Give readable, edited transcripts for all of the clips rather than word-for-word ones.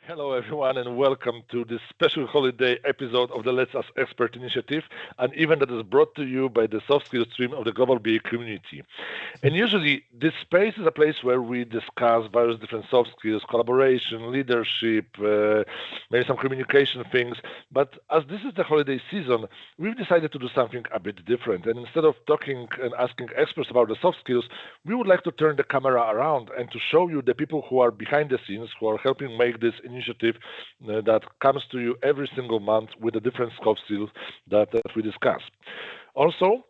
Hello, everyone, and welcome to this special holiday episode of the Let's Ask Expert initiative, an event that is brought to you by the soft skills stream of the Global BA community. And usually, this space is a place where we discuss various different soft skills, collaboration, leadership, maybe some communication things. But as this is the holiday season, we've decided to do something a bit different. And instead of talking and asking experts about the soft skills, we would like to turn the camera around and to show you the people who are behind the scenes, who are helping make this initiative that comes to you every single month with a different scope skills that we discuss. Also,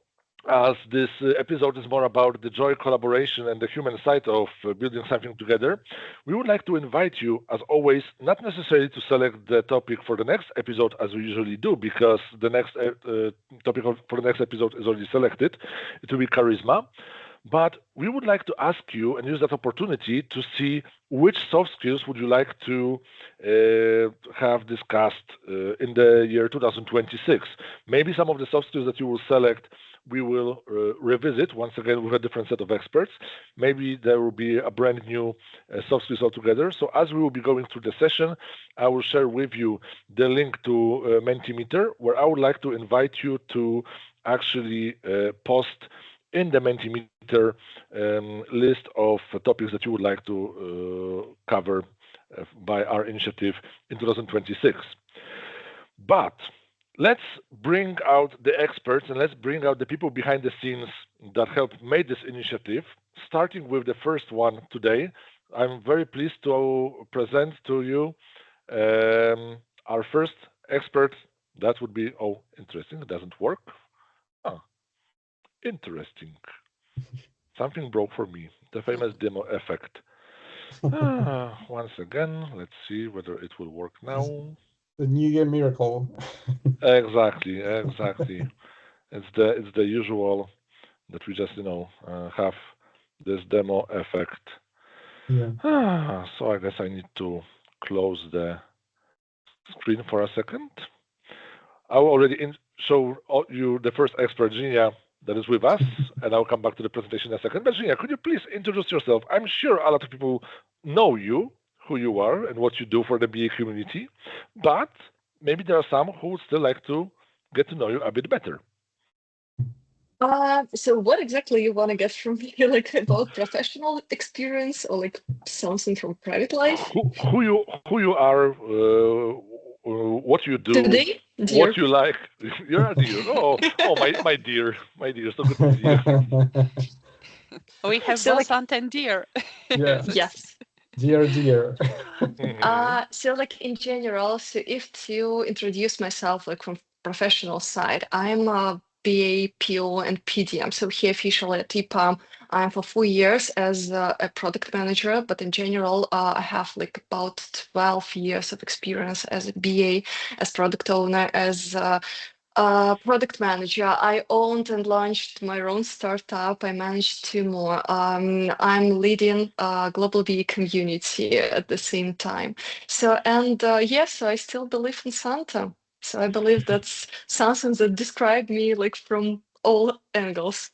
as this episode is more about the joy, collaboration, and the human side of building something together, we would like to invite you, as always, not necessarily to select the topic for the next episode as we usually do, because the next topic for the next episode is already selected. It will be charisma. But we would like to ask you and use that opportunity to see which soft skills would you like to have discussed in the year 2026. Maybe some of the soft skills that you will select we will revisit once again with a different set of experts. Maybe there will be a brand new soft skills altogether. So as we will be going through the session, I will share with you the link to Mentimeter, where I would like to invite you to actually post in the Mentimeter list of topics that you would like to cover by our initiative in 2026. But let's bring out the experts and let's bring out the people behind the scenes that helped make this initiative, starting with the first one today. I'm very pleased to present to you our first expert. That would be, oh, interesting, it doesn't work. Interesting. Something broke for me. The famous demo effect. Once again, let's see whether it will work now. The New Year miracle. Exactly. It's the usual that we just have this demo effect. Yeah. So I guess I need to close the screen for a second. I will already show you the first expert, Yjinia, that is with us, and I'll come back to the presentation in a second. But Yjinia, could you please introduce yourself? I'm sure a lot of people know you, who you are, and what you do for the BA community, but maybe there are some who would still like to get to know you a bit better. So what exactly you want to get from me? Like about professional experience or like something from private life? Who you are, what you do, Today, dear. what you like. You're a dear. Oh, my dear, so good to see you. We have So, both like- aunt and dear. Yeah. Yes. Dear. So like in general, so if to introduce myself like from professional side, I'm a BA, PO, and PDM. So here officially at EPAM, I'm for 4 years as a product manager, but in general, I have like about 12 years of experience as a BA, as product owner, as product manager. I owned and launched my own startup. I managed two more. I'm leading a global BA community at the same time. So, and yes, I still believe in Santa. So I believe that's something that described me like from all angles.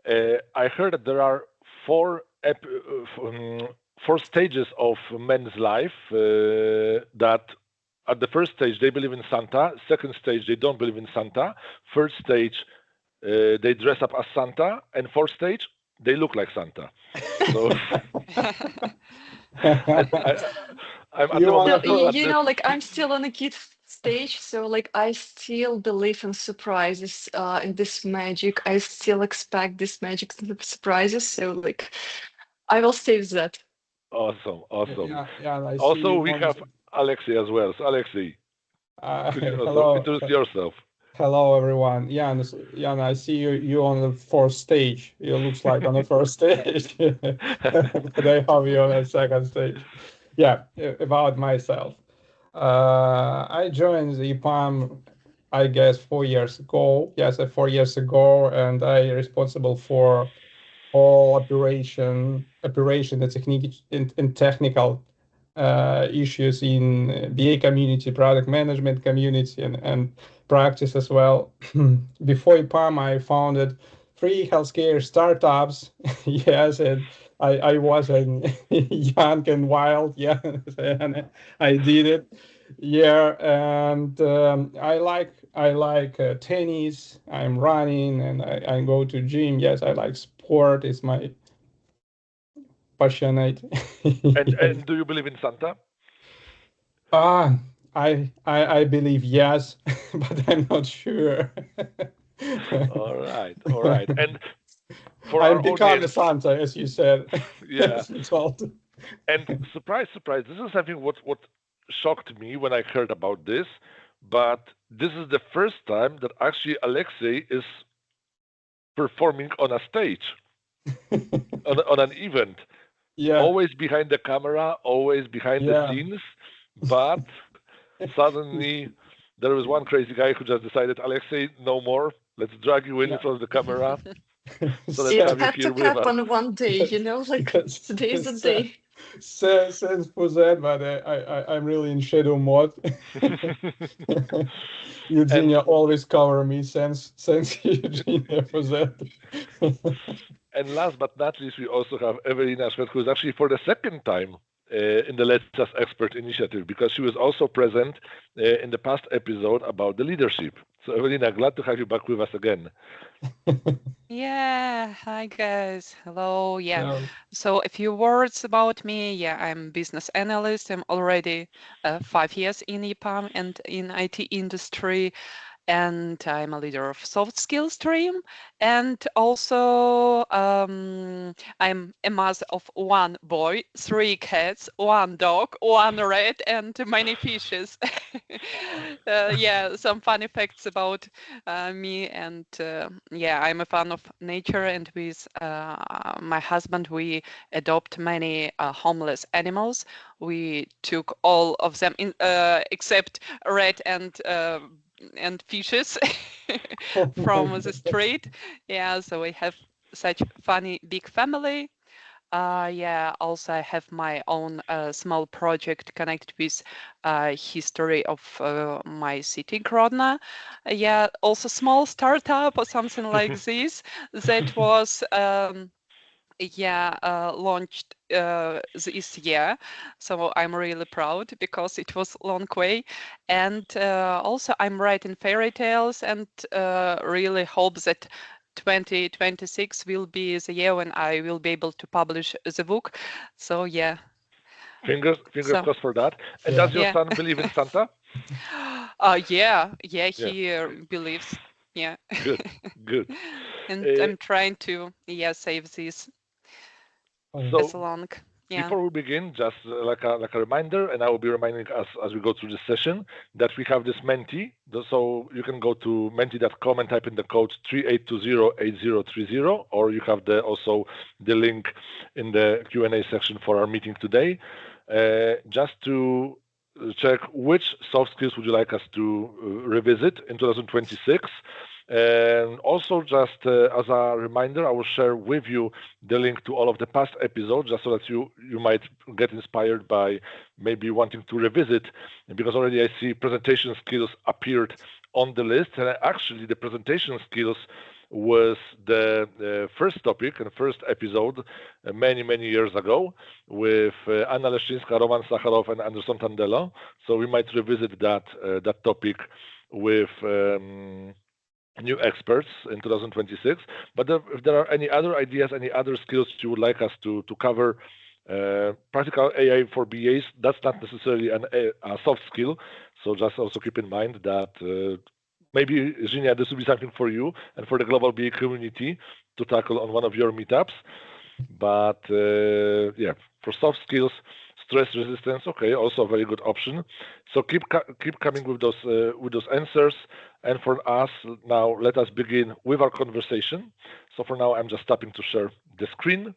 I heard that there are four stages of men's life that at the first stage they believe in Santa, second stage they don't believe in Santa, third stage they dress up as Santa, and fourth stage they look like Santa. So I'm at the moment. No, you know, like I'm still on a kid stage, so like I still believe in surprises, in this magic. I still expect this magic surprises. So like I will stay with that. Awesome. Yeah, I see Also, you we on have Aleksey as well. So Aleksey, could you also hello. introduce yourself? Hello, everyone. Jan, I see you on the fourth stage. You looks like on the first stage. But I have you on the second stage. Yeah, about myself. I joined the EPAM, I guess, 4 years ago. Yes, 4 years ago, and I responsible for all operation, the technique and technical issues in BA community, product management community, and practice as well. Before EPAM, I founded three healthcare startups. Yes, and I was young and wild, yeah, and I did it. Yeah, and I like tennis. I'm running, and I go to gym. Yes, I like sport. It's my passionate. Yes. And do you believe in Santa? Ah, I believe yes, but I'm not sure. All right, all right. And for I'll our become a audience, Santa, as you said, yeah. as you told. And surprise, surprise, this is something what shocked me when I heard about this. But this is the first time that actually Aleksey is performing on a stage, on an event. Yeah, Always behind the camera, always behind the yeah. scenes. But suddenly there was one crazy guy who just decided, Aleksey, no more. Let's drag you in Yeah. front of the camera. So let's It have you had here to with us. happen one day, like Yes, today is the yes, day. Sense for that, but I'm really in shadow mode. And Yjinia always cover me. Sense Yjinia for that. And last but not least, we also have Evelina Shved, who is actually for the second time in the Let's Us Expert initiative, because she was also present in the past episode about the leadership. So, Evelina, glad to have you back with us again. Yeah, hi guys. Hello. Yeah. No. So a few words about me. Yeah, I'm business analyst. I'm already 5 years in EPAM and in IT industry, and I'm a leader of soft skills stream. And also, I'm a mother of one boy, three cats, one dog, one rat, and many fishes. Yeah, some funny facts about me. And yeah, I'm a fan of nature, and with my husband, we adopt many homeless animals. We took all of them in, except rat and fishes from the street. Yeah, so we have such funny big family. Yeah, also I have my own small project connected with history of my city, Grodno. Yeah, also small startup or something like this that was launched this year. So I'm really proud because it was a long way. And also I'm writing fairy tales, and really hope that 2026 will be the year when I will be able to publish the book. So yeah. Fingers So crossed for that. And Yeah. does your yeah. son believe in Santa? Yeah, Yeah, he believes. Yeah. good, good. And Uh, I'm trying to save this Oh, as so long. Yeah. before we begin, just like a reminder, and I will be reminding us as we go through this session that we have this Menti. So you can go to menti.com and type in the code 38208030, or you have also the link in the Q&A section for our meeting today. Just to check which soft skills would you like us to revisit in 2026. And also, just as a reminder, I will share with you the link to all of the past episodes, just so that you might get inspired by maybe wanting to revisit, because already I see presentation skills appeared on the list, and actually the presentation skills was the first topic and first episode many years ago with Anna Leszczyńska, Roman Sakharov, and Anderson Tandelo. So we might revisit that topic with new experts in 2026. But if there are any other ideas, any other skills you would like us to cover, practical AI for BAs, that's not necessarily a soft skill. So just also keep in mind that maybe, Yjinia, this will be something for you and for the global BA community to tackle on one of your meetups. But yeah, for soft skills, stress resistance, okay, also a very good option. So keep coming with those answers. And for us now, let us begin with our conversation. So for now, I'm just tapping to share the screen,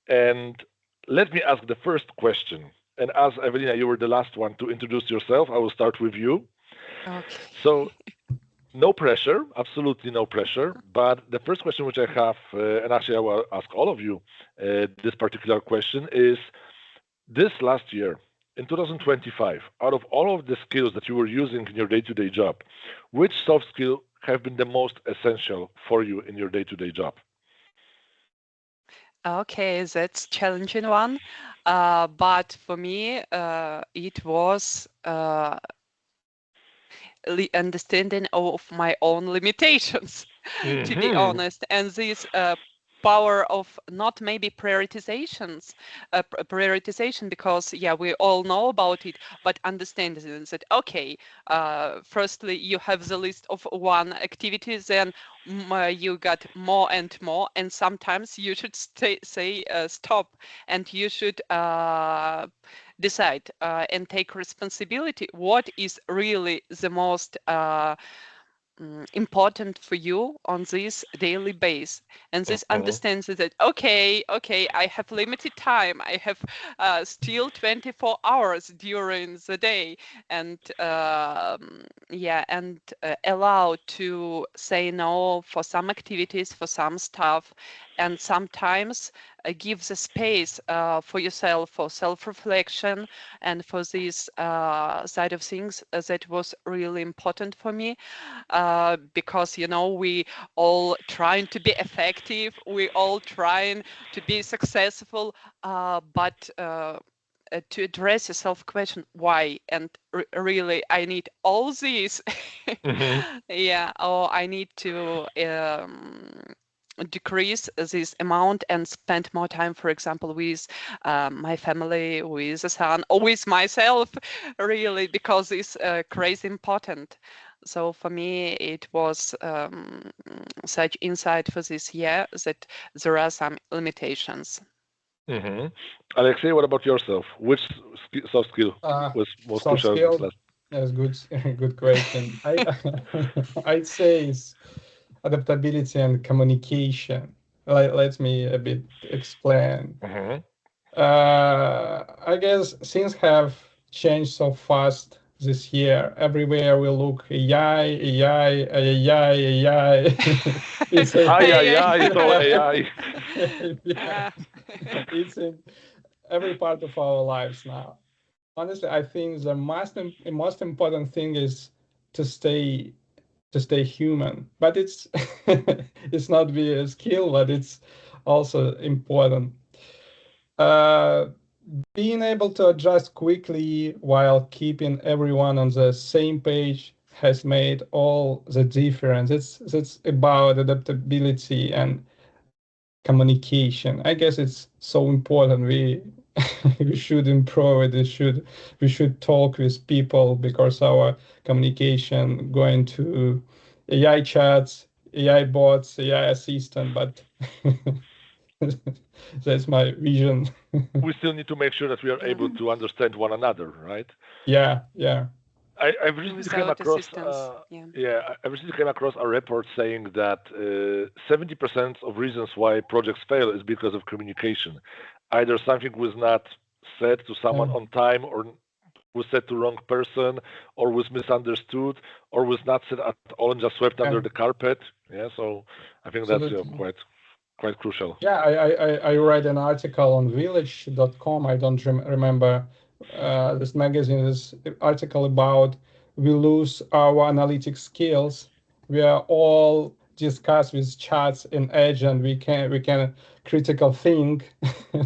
and let me ask the first question. And as Evelina, you were the last one to introduce yourself, I will start with you. Okay. So no pressure, absolutely no pressure. But the first question which I have, and actually I will ask all of you this particular question, is this last year, in 2025, out of all of the skills that you were using in your day-to-day job, which soft skill have been the most essential for you in your day-to-day job? Okay, that's challenging one. But for me, it was understanding of my own limitations, to be Hmm. honest, and this power of not maybe prioritization, because yeah, we all know about it, but understanding that okay, firstly you have the list of one activity, then you got more and more, and sometimes you should say stop, and you should decide and take responsibility what is really the most important for you on this daily base, and this Hmm. understands that okay, I have limited time, I have still 24 hours during the day, and yeah, and allow to say no for some activities, for some stuff, and sometimes give the space for yourself, for self-reflection, and for this side of things that was really important for me, because we all trying to be effective, we all trying to be successful, but to address yourself question why, and really I need all these. Hmm. Yeah, or I need to decrease this amount and spend more time, for example, with my family, with the son, or with myself, really, because it's crazy important. So for me, it was such insight for this year that there are some limitations. Hmm. Alexei, what about yourself? Which soft skill Uh, was most Soft crucial this skill. last? That's good. Good question. I'd say it's adaptability and communication. Let me a bit explain. Hmm. I guess things have changed so fast this year. Everywhere we look, AI, AI, AI, AI. It's a, Ay, ay, AI. ay, so AI. yeah, it's in every part of our lives now. Honestly, I think the most important thing is to stay human. But it's it's not be a skill, but it's also important. Uh, Being able to adjust quickly while keeping everyone on the same page has made all the difference. It's about adaptability and communication. I guess it's so important. We we should improve it. We should talk with people because our communication going to AI chats, AI bots, AI assistant, but that's my vision. We still need to make sure that we are Yeah. able to understand one another, right? Yeah, yeah. I've recently came Without across, assistance. Yeah. yeah, I recently came across a report saying that 70% of reasons why projects fail is because of communication. Either something was not said to someone Yeah. on time, or was said to wrong person, or was misunderstood, or was not said at all and just swept under Yeah, the carpet. Yeah, so I think that's absolutely. quite crucial. Yeah, I read an article on village.com. I don't remember this magazine. This article about we lose our analytic skills. We are all discuss with chats in Edge, and we can critical think.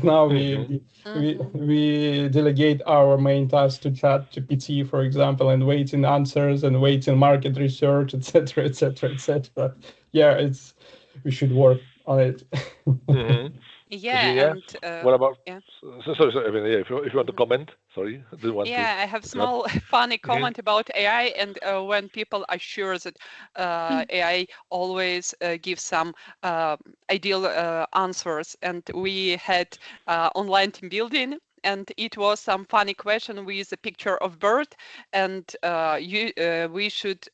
Now Hmm. we delegate our main task to Chat GPT, for example, and waiting answers and waiting market research, etc., etc., etc. Yeah, it's we should work on it. Hmm. Yeah, Yjinia, and what about? yeah. Sorry, I mean, yeah, if you want to Mhm. comment, sorry, I didn't want to Yeah, I have interrupt. small funny Hmm. comment about AI, and when people are sure that AI always gives some uh, ideal answers, and we had online team building, and it was some funny question with a picture of bird, and we should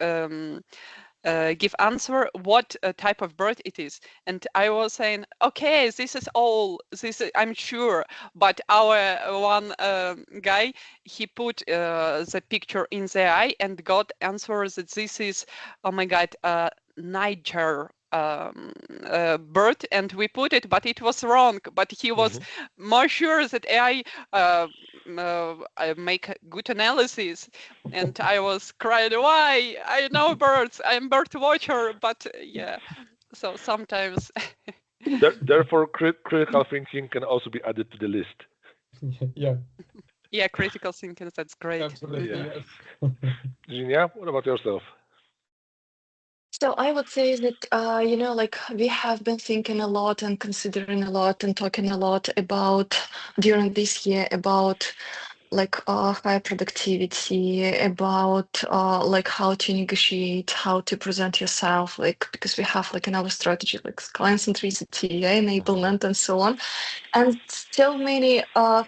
give answer what type of bird it is, and I was saying okay, this is all this I'm sure, but our one guy, he put the picture in the eye and got answer that this is, oh my god, Niger bird, and we put it, but it was wrong, but he was Hmm. more sure that AI make a good analysis, and I was crying, why? I know birds, I'm bird watcher, but yeah, so sometimes Therefore, critical thinking can also be added to the list. Yeah, Yeah, critical thinking, that's great. absolutely. Yeah. Yes. Yjinia, what about yourself? So I would say that like we have been thinking a lot and considering a lot and talking a lot about during this year about like high productivity, about like how to negotiate, how to present yourself, like because we have like in our strategy like client centricity, enablement, and so on, and still many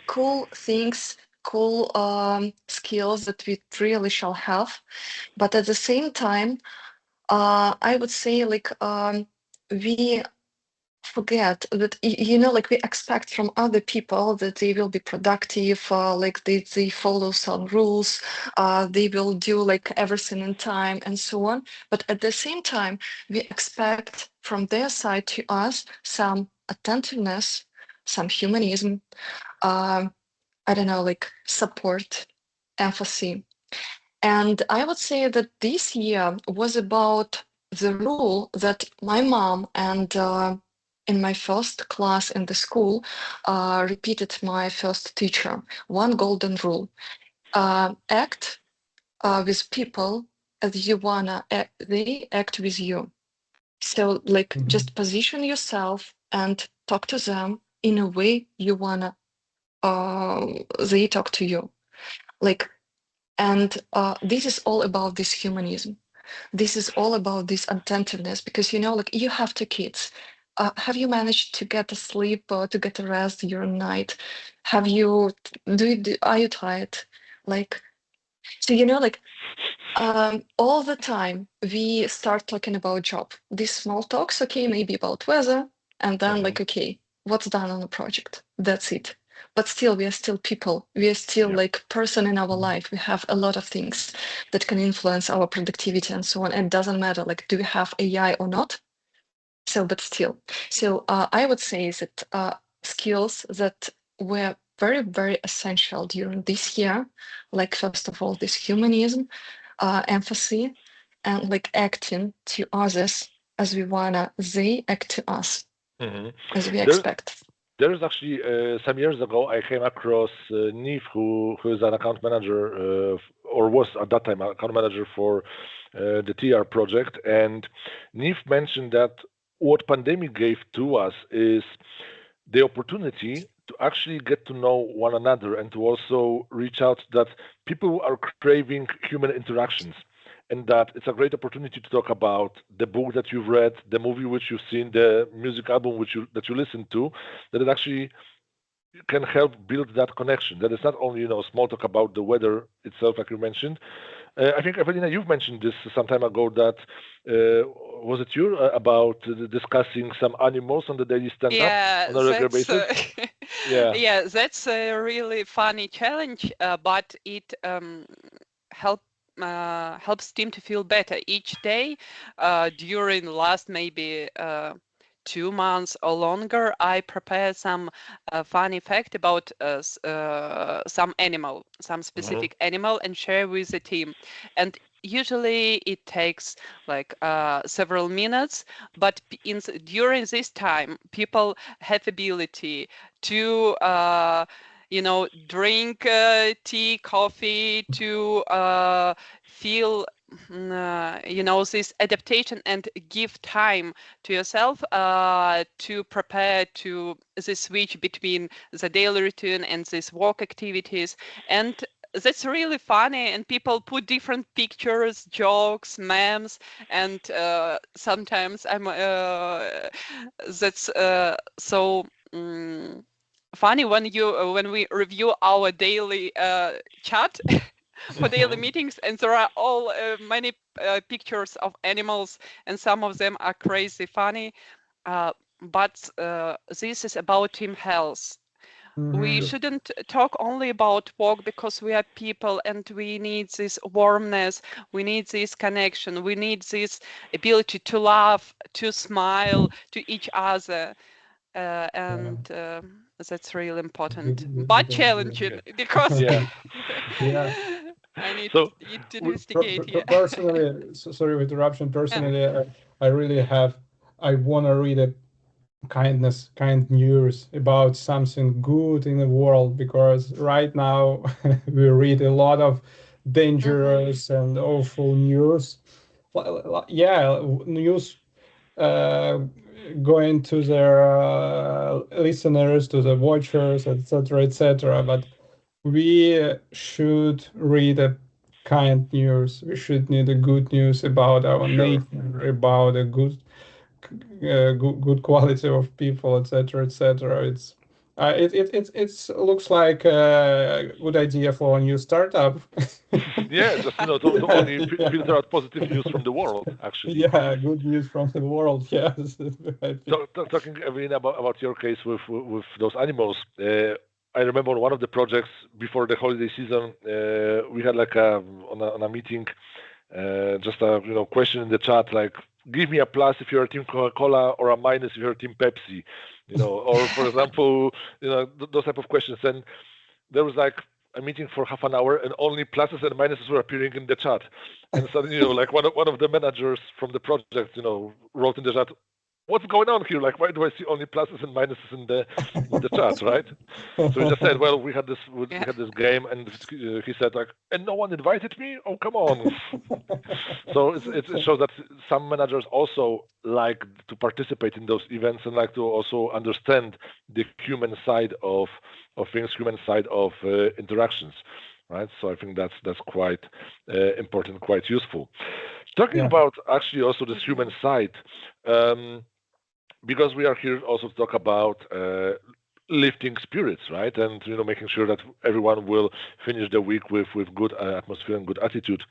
cool things, cool skills that we really shall have, but at the same time I would say like we forget that like we expect from other people that they will be productive, like they follow some rules, they will do like everything in time and so on. But at the same time, we expect from their side to us some attentiveness, some humanism, I don't know, like support, empathy. And I would say that this year was about the rule that my mom and in my first class in the school repeated my first teacher, one golden rule. Act with people as you wanna they act with you. So like Mhm. just position yourself and talk to them in a way you wanna they talk to you. Like and this is all about this humanism. This is all about this attentiveness because like you have two kids. Have you managed to get a sleep or to get a rest during night? Have you are you tired? Like so like all the time we start talking about job. These small talks, okay, maybe about weather, and then Hmm. like okay, what's done on the project? That's it. But still, we are still people. We are still Yeah. like person in our life. We have a lot of things that can influence our productivity and so on. And it doesn't matter like do we have AI or not. So, but still, so I would say that skills that were very, very essential during this year, like first of all, this humanism, empathy, and like acting to others as we wanna they act to us Hmm. as we There, expect. There is actually some years ago I came across Neve, who is an account manager or was at that time an account manager for the TR project, and Neve mentioned that what pandemic gave to us is the opportunity to actually get to know one another and to also reach out that people are craving human interactions and that it's a great opportunity to talk about the book that you've read, the movie which you've seen, the music album that you listen to, that it actually can help build that connection. That is not only small talk about the weather itself, like you mentioned. I think Evelina, you've mentioned this some time ago. That was it you about discussing some animals on the daily stand-up Yeah, on a regular that's basis? Yeah. yeah, that's a really funny challenge, but it help helps team to feel better each day. During the last maybe 2 months or longer, I prepare some funny fact about some animal, some Hmm. specific animal, and share with the team. And usually it takes like several minutes, but during this time, people have ability to drink tea, coffee, to feel this adaptation and give time to yourself to prepare to the switch between the daily routine and these work activities. And that's really funny, and people put different pictures, jokes, memes, and sometimes that's so funny when we review our daily chat for daily meetings, and there are all many pictures of animals, and some of them are crazy funny. Uh, but this is about team health. We Mhm. shouldn't talk only about work because we are people and we need this warmness, we need this connection, we need this ability to laugh, to smile to each other. And that's really important, but challenging because Yeah. Yeah. I need So to we, investigate here. Personally, sorry for interruption. Yeah. Personally, I really have. I want to read a kindness, kind news about something good in the world, because right now we read a lot of dangerous and awful news. Yeah, news uh, going to their listeners, to the watchers, etc., etc. But we should read a kind news. We should need a good news about our Sure. nature, about a good quality of people, etc., etc. It looks like a good idea for a new startup. Yeah, just to only filter out positive news from the world, actually. Yeah, good news from the world. Yes, I think. Talking, Evelina, about your case with those animals, I remember one of the projects before the holiday season. We had like on a meeting, just a question in the chat like, give me a plus if you're a team Coca-Cola or a minus if you're a team Pepsi, or for example, those type of questions. And there was like a meeting for half an hour, and only pluses and minuses were appearing in the chat. And suddenly, like one of the managers from the project, wrote in the chat, "What's going on here? Like, why do I see only pluses and minuses in the chat, right?" So he just said, "Well, we had this game," and he said like, "And no one invited me? Oh, come on!" So it shows that some managers also like to participate in those events and like to also understand the human side of things, human side of interactions, right? So I think that's quite important, quite useful. Talking about actually also this human side, because we are here also to talk about lifting spirits, right? And making sure that everyone will finish the week with good atmosphere and good attitude.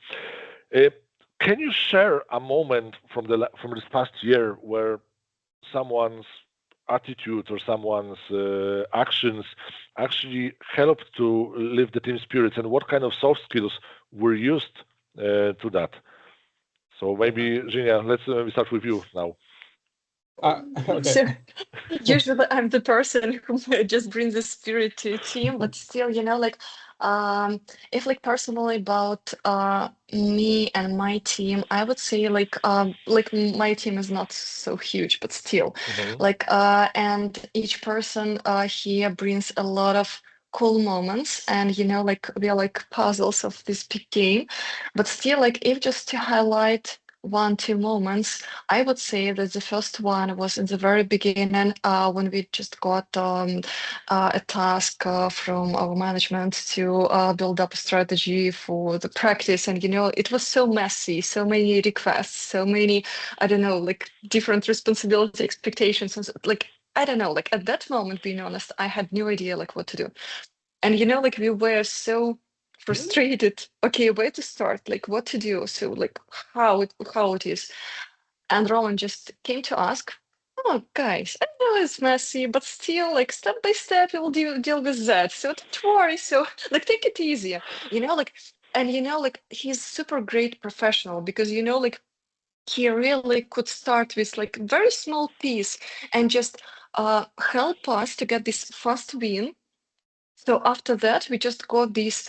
Can you share a moment from this past year where someone's attitude or someone's actions actually helped to lift the team spirits, and what kind of soft skills were used to that? So maybe, Yjinia, let's start with you now. Okay. So usually I'm the person who just brings the spirit to a team, but still, if like personally about me and my team, I would say like my team is not so huge, but still, and each person here brings a lot of cool moments, and like we are like puzzles of this big game, but still, like if just to highlight 1, 2 moments, I would say that the first one was in the very beginning when we just got a task from our management to build up a strategy for the practice. And, it was so messy, so many requests, so many, I don't know, like different responsibility expectations. And like, I don't know, like at that moment, being honest, I had no idea like what to do. And, like we were so frustrated. Okay, where to start? Like what to do? So like how it is. And Roman just came to ask, "Oh, guys, I know it's messy, but still, like step by step, we'll deal with that. So don't worry. So like take it easier, and like he's super great professional because like he really could start with like very small piece and just help us to get this fast win. So after that, we just got this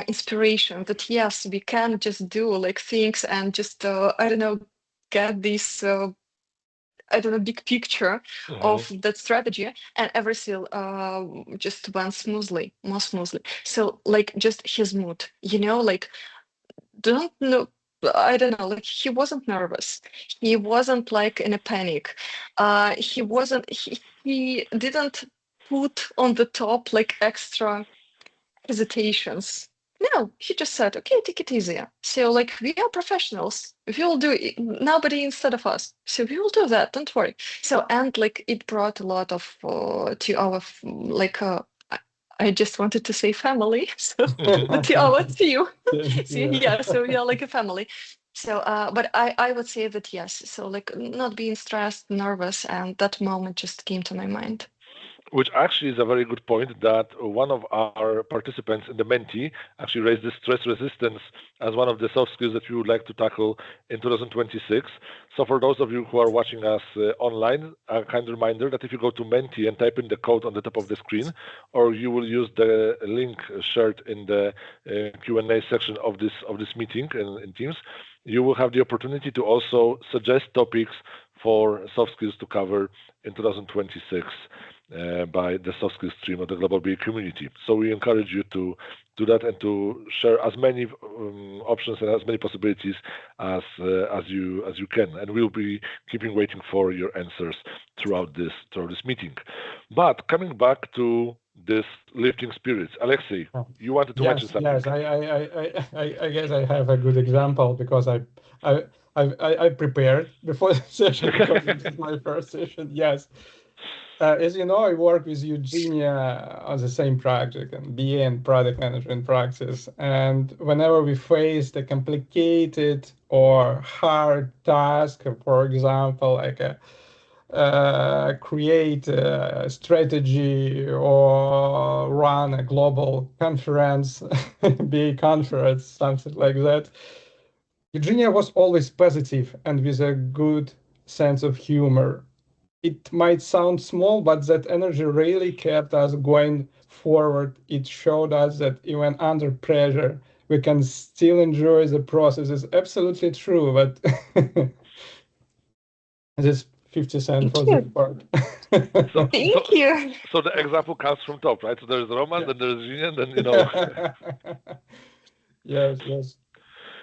inspiration that yes, we can just do like things and just I don't know, get this I don't know big picture of that strategy, and everything just went smoothly, more smoothly. So like just his mood, like don't know. I don't know, like he wasn't nervous. He wasn't like in a panic. He wasn't. He didn't put on the top like extra hesitations. No, he just said, okay, take it easier. So, like, we are professionals. We will do it. Nobody instead of us. So we will do that. Don't worry. So, and like, it brought a lot of to our like. I just wanted to say family. So to our team. So, yeah. So we are like a family. So, but I would say that yes. So, like, not being stressed, nervous, and that moment just came to my mind. Which actually is a very good point that one of our participants in the Menti actually raised this stress resistance as one of the soft skills that we would like to tackle in 2026. So for those of you who are watching us online, a kind reminder that if you go to Menti and type in the code on the top of the screen, or you will use the link shared in the Q&A section of this meeting in Teams, you will have the opportunity to also suggest topics for soft skills to cover in 2026 by the soft skills stream of the Global BA community. So we encourage you to do that and to share as many options and as many possibilities as you can. And we'll be keeping waiting for your answers throughout this meeting. But coming back to this lifting spirits, Aleksey, you wanted to mention something. Yes, I guess I have a good example because I prepared before the session because this is my first session. Yes. As you know, I work with Yjinia on the same project and BA and product management practice. And whenever we face the complicated or hard task, for example, like create a strategy or run a global conference, BA conference, something like that, Yjinia was always positive and with a good sense of humor. It might sound small, but that energy really kept us going forward. It showed us that even under pressure, we can still enjoy the process. It's absolutely true, but this 50 cents for this part. Thank you. So the example comes from top, right? So there's Roman, then there's Yjinia, then you know. Yes.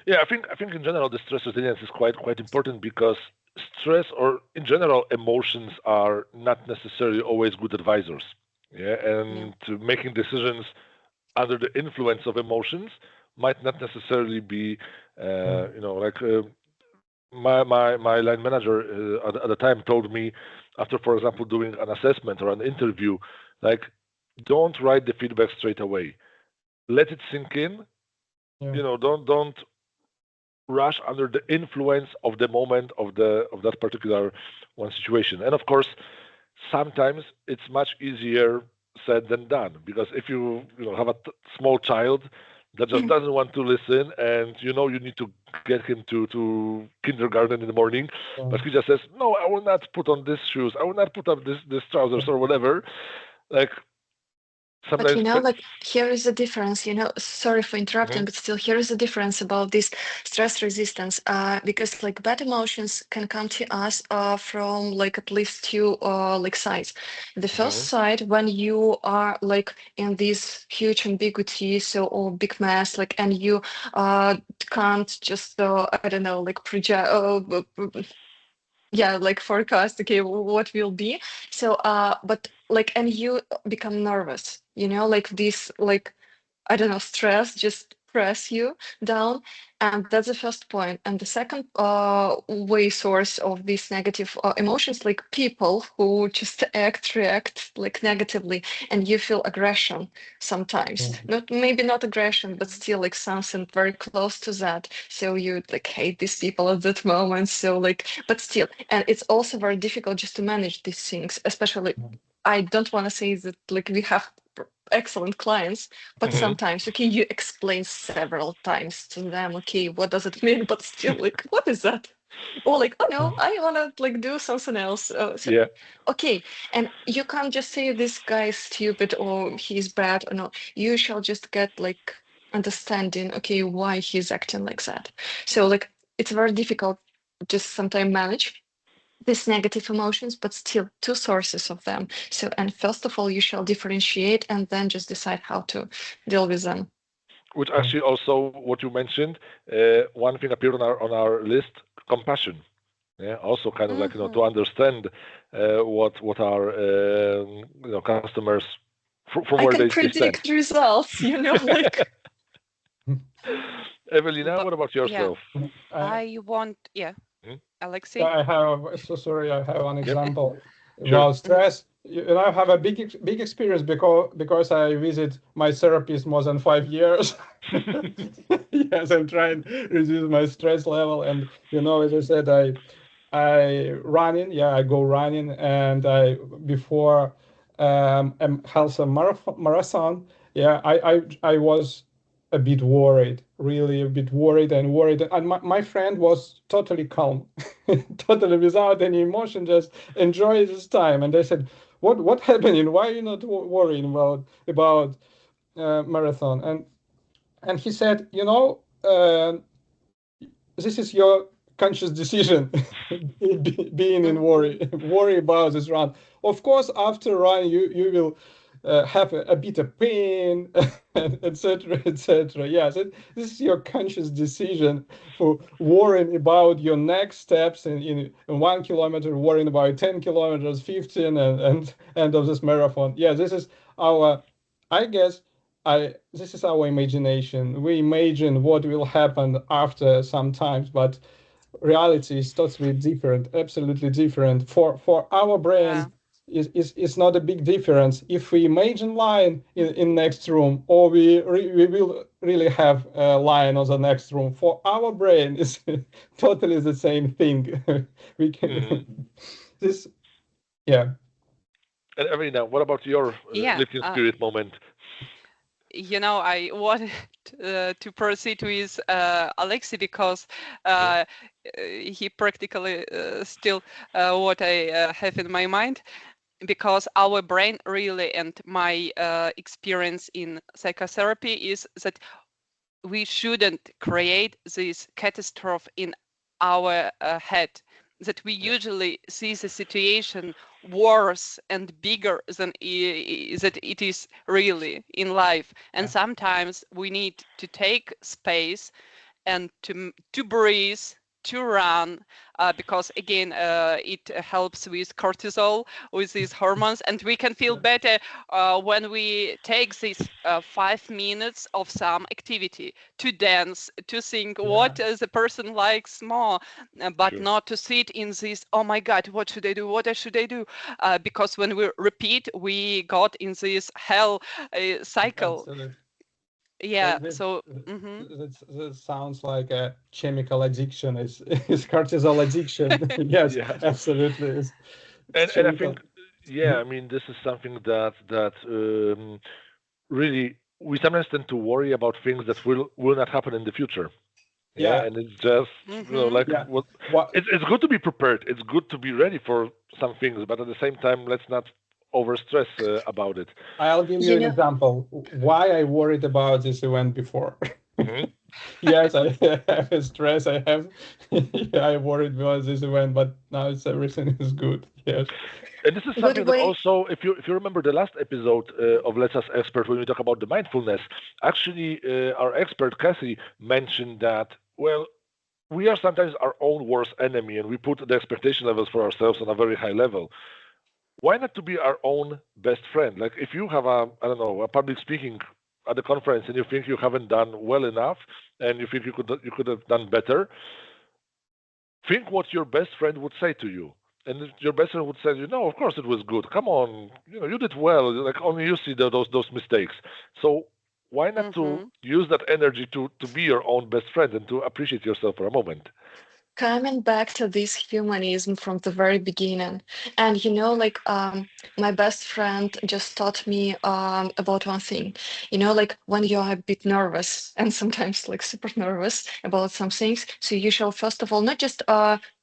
Yeah, I think in general the stress resilience is quite important because stress or in general emotions are not necessarily always good advisors. Yeah, and making decisions under the influence of emotions might not necessarily be, my line manager at the time told me after, for example, doing an assessment or an interview, like, don't write the feedback straight away. Let it sink in. Yeah. You know, don't rush under the influence of the moment of that particular one situation. And of course, sometimes it's much easier said than done, because if you have a small child that just doesn't want to listen, and you need to get him to kindergarten in the morning, but he just says, no, I will not put on these shoes, I will not put up this trousers or whatever, like sometimes. But here is the difference, sorry for interrupting, but still here is the difference about this stress resistance, because like bad emotions can come to us from like at least two sides. The first side, when you are like in this huge ambiguity, or big mess, and you can't just I don't know, like project forecast, okay, what will be. So but and you become nervous, this I don't know, stress just press you down. And that's the first point. And the second way source of these negative emotions, like people who just react negatively, and you feel aggression sometimes. Maybe not aggression, but still something very close to that. So you hate these people at that moment. So but still, and it's also very difficult just to manage these things, especially. I don't want to say that we have excellent clients, but sometimes you explain several times to them, okay, what does it mean, but still what is that, or oh no, I want to do something else. Okay, and you can't just say this guy is stupid or he's bad, or no, you shall just get understanding, okay, why he's acting like that. So it's very difficult just sometimes manage these negative emotions, but still two sources of them. So, and first of all, you shall differentiate and then just decide how to deal with them. Which actually also what you mentioned, one thing appeared on our list, compassion. Yeah, also kind of to understand what our customers from where they stand. I can predict results, Evelina, what about yourself? I want, Aleksey. I have one example about stress. I have a big experience because I visit my therapist more than 5 years. Yes, I'm trying to reduce my stress level, and as I said, I running. Yeah, I go running, and before half a marathon. Yeah, I was a bit worried, really a bit worried. And my friend was totally calm, totally without any emotion, just enjoy this time. And I said, what happening? Why are you not worrying about marathon? And he said, this is your conscious decision being in worry about this run. Of course, after run, you will have a bit of pain, etc., etc. Yes, this is your conscious decision for worrying about your next steps in 1 kilometer, worrying about 10 kilometers, 15, and end of this marathon. Yeah, this is our, I guess, this is our imagination. We imagine what will happen after some times, but reality is totally different, absolutely different. For our brain, is not a big difference if we imagine lion in next room or we will really have a lion on the next room. For our brain, is totally the same thing. We can this, yeah. And Evelina, what about your Yeah. lifting spirit moment? I wanted to proceed with Aleksey because he practically still what I have in my mind, because our brain really, and my experience in psychotherapy is that we shouldn't create this catastrophe in our head, that we usually see the situation worse and bigger than that it is really in life. And sometimes we need to take space and to breathe, to run, because again, it helps with cortisol, with these hormones, and we can feel better when we take these 5 minutes of some activity, to dance, to think what the person likes more, but not to sit in this, oh my God, what should I do? What should I do? Because when we repeat, we got in this hell cycle. Absolutely. Yeah, That, so that sounds like a chemical addiction. It's cortisol addiction. Yes, absolutely. And I think, I mean, this is something that really we sometimes tend to worry about things that will not happen in the future. Yeah, and it's just it's good to be prepared. It's good to be ready for some things, but at the same time, let's not overstress about it. I'll give you an example why I worried about this event before. Yes, I have stress. I worried about this event, but now everything is good. Yes. And this is something that also, if you remember the last episode of Let's Ask Expert, when we talk about the mindfulness, actually our expert Cassie mentioned that, well, we are sometimes our own worst enemy, and we put the expectation levels for ourselves on a very high level. Why not to be our own best friend? Like if you have a public speaking at a conference and you think you haven't done well enough and you think you could have done better, think what your best friend would say to you. And if your best friend would say, of course it was good. Come on, you did well. Like only you see those mistakes. So why not to use that energy to be your own best friend and to appreciate yourself for a moment? Coming back to this humanism from the very beginning, and my best friend just taught me about one thing. Like when you are a bit nervous and sometimes like super nervous about some things, so you shall first of all not just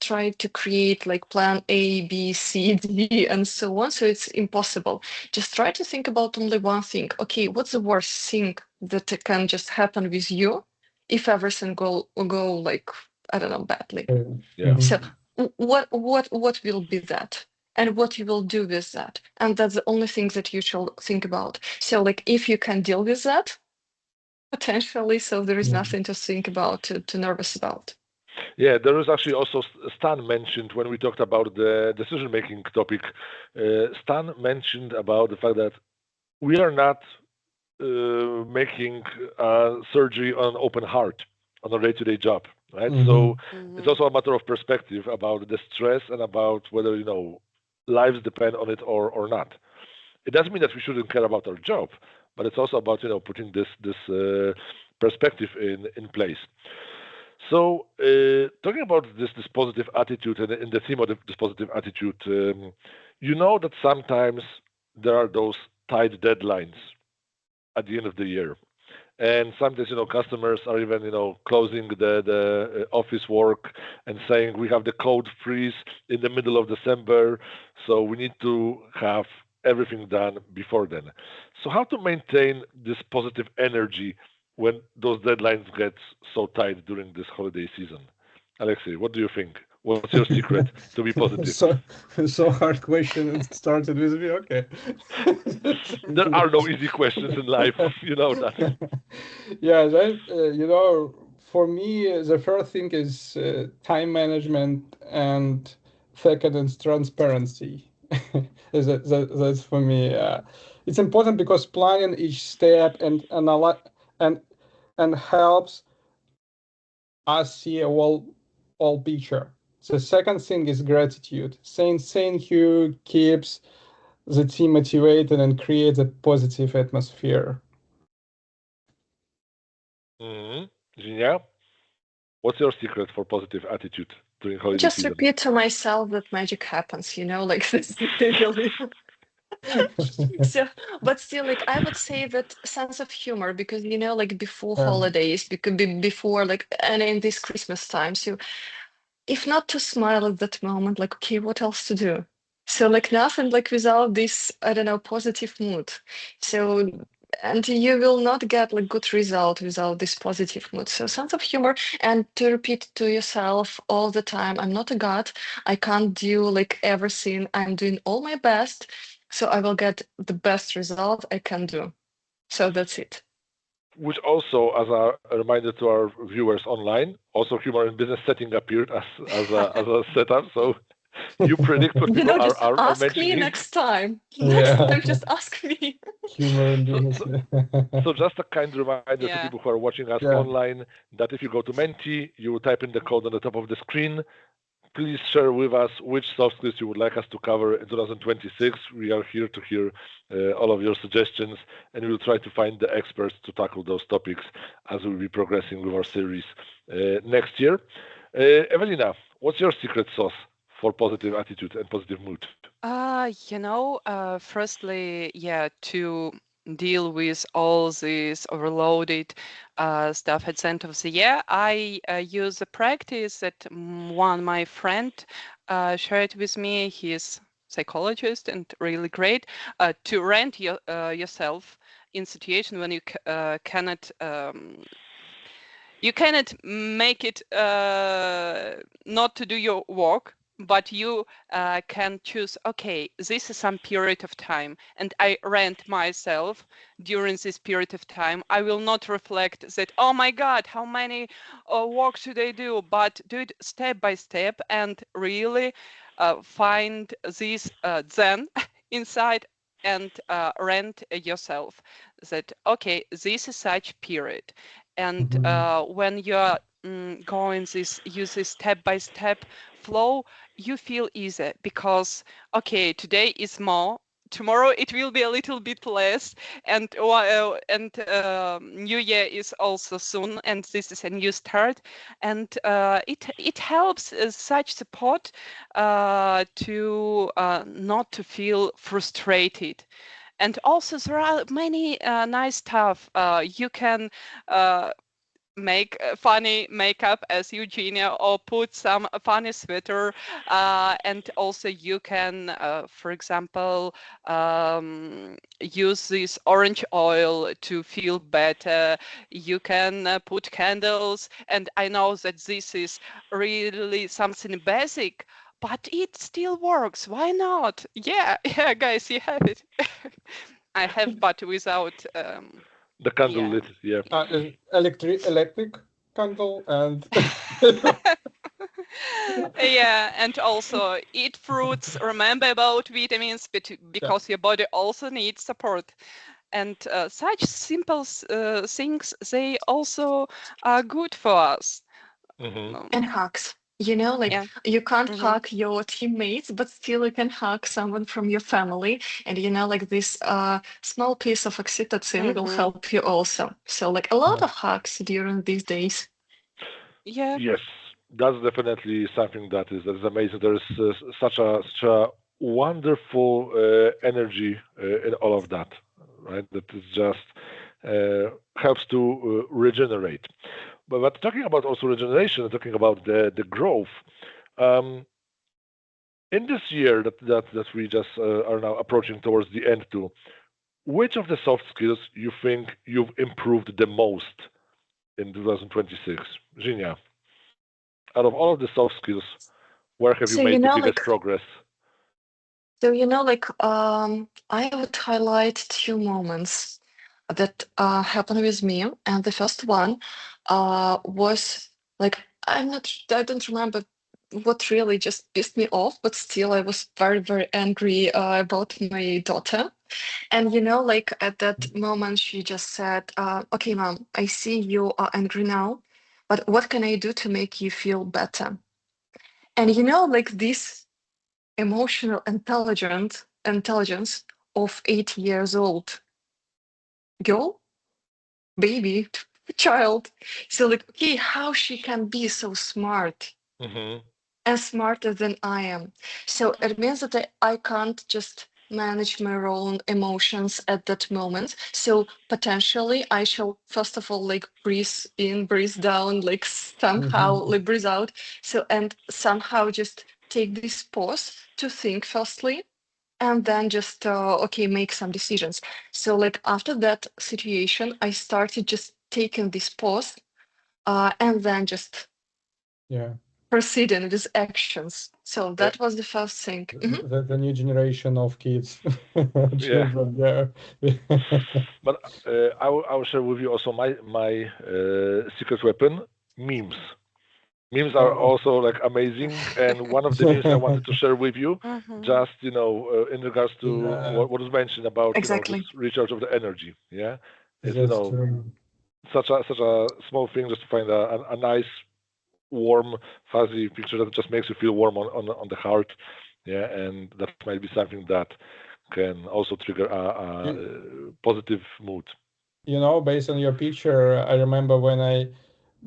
try to create like plan A, B, C, D, and so on. So it's impossible. Just try to think about only one thing. Okay, what's the worst thing that can just happen with you if everything go like, I don't know, badly. Yeah. So what will be that? And what you will do with that? And that's the only thing that you shall think about. So like if you can deal with that, potentially, so there is nothing to think about, to nervous about. Yeah, there is actually also Stan mentioned when we talked about the decision-making topic. Stan mentioned about the fact that we are not making surgery on open heart on a day-to-day job, right? So it's also a matter of perspective about the stress and about whether lives depend on it or not. It doesn't mean that we shouldn't care about our job, but it's also about putting this perspective in place. So talking about this positive attitude and in the theme of this positive attitude, that sometimes there are those tight deadlines at the end of the year. And sometimes, customers are even, closing the office work and saying we have the code freeze in the middle of December, so we need to have everything done before then. So how to maintain this positive energy when those deadlines get so tight during this holiday season? Aleksey, what do you think? What's your secret to be positive? So hard question and started with me. Okay. There are no easy questions in life, you know that. Yeah, for me, the first thing is time management, and second is transparency. That's for me. It's important because planning each step and and helps us see a all picture. The second thing is gratitude. Saying thank you keeps the team motivated and creates a positive atmosphere. Yjinia, what's your secret for positive attitude during holiday Just season? repeat to myself that magic happens, like this really. So, but still, like I would say that sense of humor, because like before holidays, before like and in this Christmas time, so if not to smile at that moment, like okay, what else to do? So like nothing like without this, I don't know, positive mood. So and you will not get like good result without this positive mood. So sense of humor and to repeat to yourself all the time, I'm not a god. I can't do like everything. I'm doing all my best. So I will get the best result I can do. So that's it. Which also, as a reminder to our viewers online, also humor in business setting appeared as a setup. So you predict what people Just are ask me mentioning. next time. Next time, just ask me. Humor and business. So just a kind reminder to people who are watching us online that if you go to Menti, you will type in the code on the top of the screen. Please share with us which soft skills you would like us to cover in 2026. We are here to hear all of your suggestions, and we will try to find the experts to tackle those topics as we'll be progressing with our series next year. Evelina, what's your secret sauce for positive attitude and positive mood? Firstly, to deal with all this overloaded stuff at the end of the year, I use a practice that one my friend shared with me. He's psychologist and really great, to rent yourself in situation when you cannot make it not to do your work, but you can choose, okay, this is some period of time, and I rent myself during this period of time. I will not reflect that, oh my God, how many work should I do, but do it step by step and really find this zen inside and rent yourself that, okay, this is such period. And when you're going use this step-by-step flow, you feel easy because, okay, today is more, tomorrow it will be a little bit less, and New Year is also soon, and this is a new start, and it helps such support to not to feel frustrated. And also there are many nice stuff. You can make funny makeup as Yjinia, or put some funny sweater, and also you can, for example, use this orange oil to feel better. You can put candles, and I know that this is really something basic, but it still works. Why not? Yeah, guys, you have it. I have, but without the candle lit, yeah. Electric candle and yeah, and also eat fruits. Remember about vitamins, because your body also needs support. And such simple things, they also are good for us. And hugs. You can't hug your teammates, but still you can hug someone from your family. And like this small piece of oxytocin will help you also. So like a lot of hugs during these days. Yeah. Yes, that's definitely something that is amazing. There is such a wonderful energy in all of that, right? That is just helps to regenerate. But talking about also regeneration, talking about the growth, in this year that we just are now approaching towards the end to, which of the soft skills you think you've improved the most in 2026? Yjinia. out of all of the soft skills, where have you So, made the biggest progress? So, I would highlight two moments that happened with me. And the first one was like, I don't remember what really just pissed me off, but still I was very, very angry about my daughter. And, like at that moment, she just said, okay, mom, I see you are angry now, but what can I do to make you feel better? And, like this emotional intelligence of 8 years old girl, baby, child. So like, okay, how she can be so smart and smarter than I am. So it means that I can't just manage my own emotions at that moment. So potentially I shall first of all like breathe in, breathe down, like somehow like breathe out. So and somehow just take this pause to think firstly and then just okay make some decisions. So like after that situation I started just taking this pause and then just proceeding with actions. So that was the first thing. The new generation of kids, children. Yeah. But I will share with you also my secret weapon, memes. Memes are also like amazing, and one of the memes I wanted to share with you, just in regards to what was mentioned about Exactly. this recharge of the energy. Yeah, it's true. such a small thing just to find a nice, warm, fuzzy picture that just makes you feel warm on the heart. Yeah, and that might be something that can also trigger a positive mood. Based on your picture, I remember when I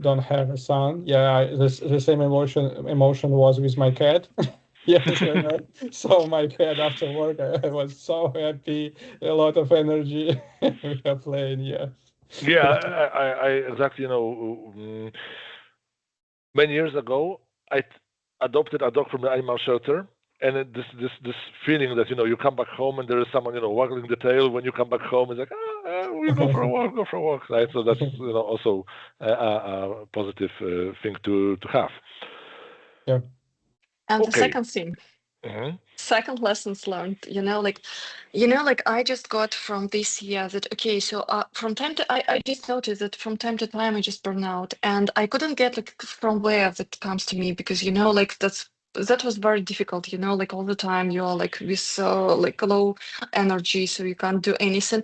don't have a son. Yeah, the same emotion was with my cat. Yes, when I saw my cat after work, I was so happy, a lot of energy. We are playing, yes. Yeah, I exactly many years ago, adopted a dog from the animal shelter, and this feeling that you come back home and there is someone waggling the tail when you come back home. It's like we go for a walk, go for a walk, right? So that's also a positive thing to have. Yeah. And the Okay. second thing, Mm-hmm. second lessons learned, like I just got from this year that okay, so from time to I just noticed that from time to time I just burn out, and I couldn't get like from where that comes to me, because like that was very difficult, like all the time you're like with like low energy, so you can't do anything.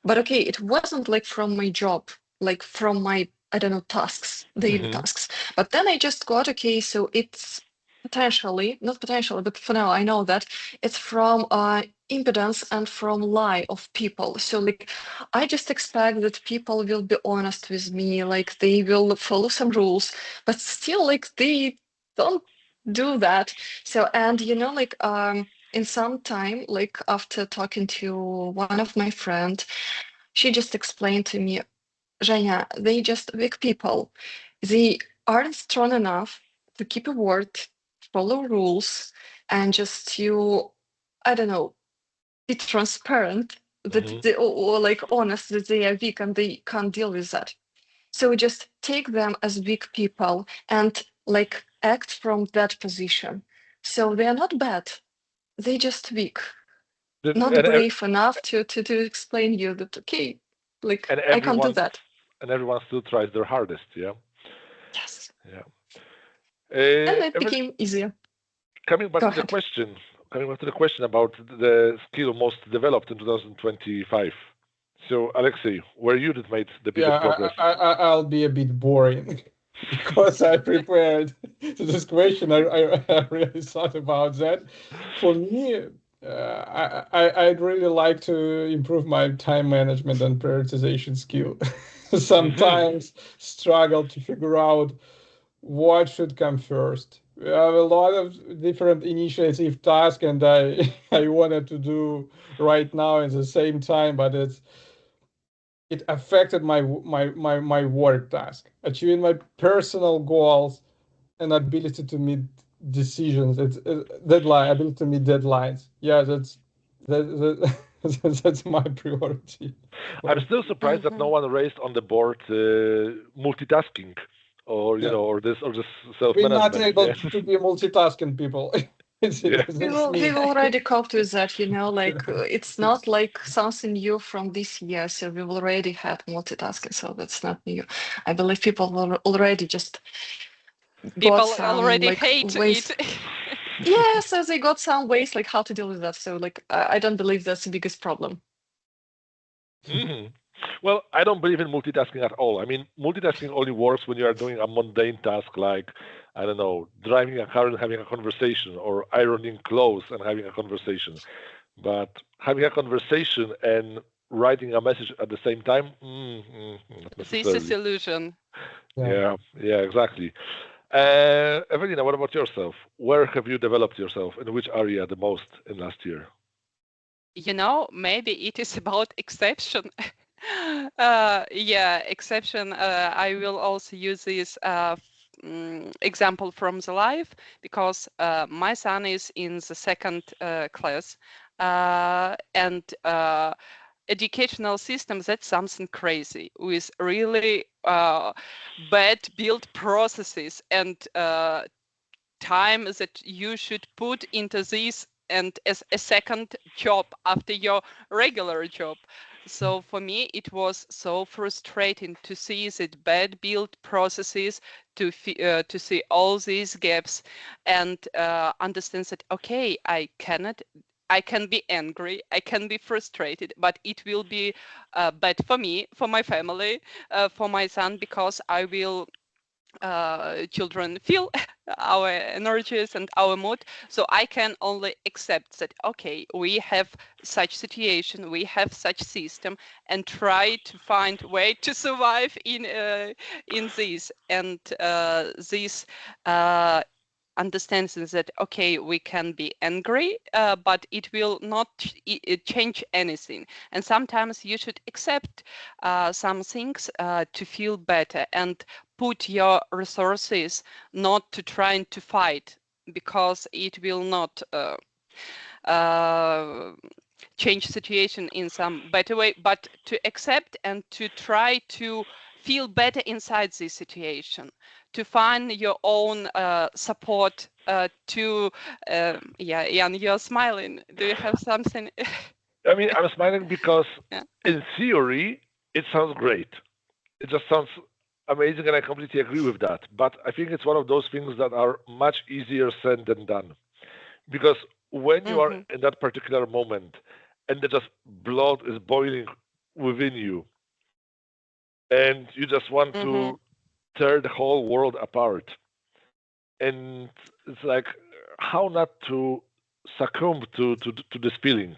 But okay, it wasn't like from my job, like from my, I don't know, tasks, daily tasks. But then I just got okay, so it's potentially, not potentially, but for now I know that it's from impedance and from lie of people. So like I just expect that people will be honest with me, like they will follow some rules, but still like they don't do that. So and like in some time, like after talking to one of my friend, she just explained to me, Zhenya, they just weak people. They aren't strong enough to keep a word, follow rules, and just to, I don't know, be transparent that they, or like honest that they are weak and they can't deal with that. So just take them as weak people and like act from that position. So they are not bad. They just weak, not brave enough to explain you that okay, like I can't do that. And everyone still tries their hardest. Yeah. Yes. Yeah. And it became easier. Coming back to the question about the skill most developed in 2025. So, Aleksey, where you did made the biggest progress? I'll be a bit boring because I prepared to this question. I really thought about that. For me, I'd really like to improve my time management and prioritization skill. Sometimes struggle to figure out what should come first. We have a lot of different initiative tasks, and I I wanted to do right now at the same time, but it affected my work task, achieving my personal goals and ability to meet decisions. It's deadline ability to meet deadlines. Yeah, that's my priority. I'm still surprised that no one raised on the board multitasking. or Yeah. or this We're self-management. not able to be multitasking people. Yeah. We've already coped with that, like it's not like something new from this year. So we've already had multitasking, so that's not new. I believe people already just got People some already like hate ways. it. Yeah, so they got some ways like how to deal with that. So like I don't believe that's the biggest problem. Hmm. Well, I don't believe in multitasking at all. I mean, multitasking only works when you are doing a mundane task like, I don't know, driving a car and having a conversation, or ironing clothes and having a conversation. But having a conversation and writing a message at the same time, not This is necessarily. illusion. Yeah. Yeah, yeah, exactly. Evelina, what about yourself? Where have you developed yourself? In which area the most in last year? Maybe it is about exception. Yeah, exception. I will also use this example from the life because my son is in the second class, and educational system, that's something crazy with really bad build processes and time that you should put into this and as a second job after your regular job. So for me, it was so frustrating to see that bad build processes, to see all these gaps, and understand that okay, I can be angry, I can be frustrated, but it will be bad for me, for my family, for my son, because I will children feel our energies and our mood. So I can only accept that okay, we have such situation, we have such system, and try to find way to survive in this, and this understands that okay, we can be angry, but it will not change anything, and sometimes you should accept some things to feel better and put your resources not to trying to fight, because it will not uh, change situation in some better way, but to accept and to try to feel better inside this situation, to find your own support yeah, Jan, you're smiling. Do you have something? I mean, I'm smiling because Yeah. in theory, it sounds great. It just sounds amazing, and I completely agree with that. But I think it's one of those things that are much easier said than done. Because when you are Mm-hmm. in that particular moment and the just blood is boiling within you, and you just want Mm-hmm. to tear the whole world apart, and it's like how not to succumb to this feeling,